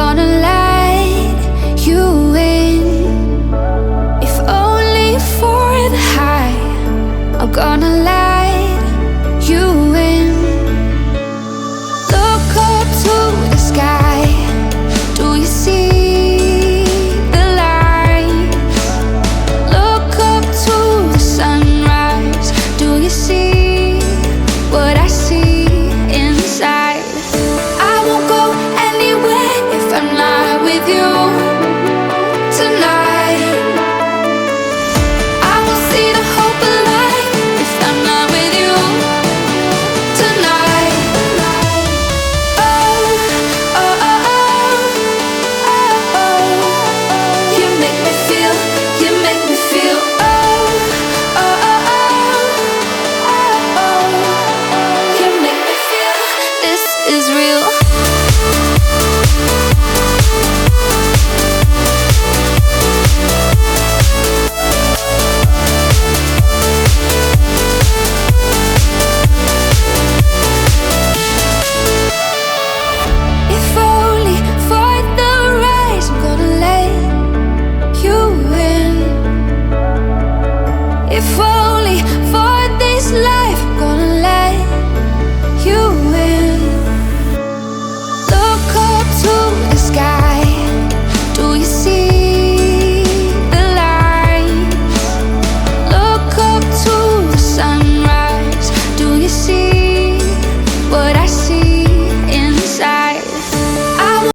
gonna let you in. If only for the high, I'm gonna let you in. Look up to the sky, do you see the lights? Look up to the sunrise, do you see what I see inside? I won't go anywhere if I'm not with you tonight. I won't see the hope alive if I'm not with you tonight. Oh, oh, oh, oh, oh. You make me feel, you make me feel. Oh, oh, oh, oh, oh. You make me feel this is real. If only for the rise, I'm gonna let you in. If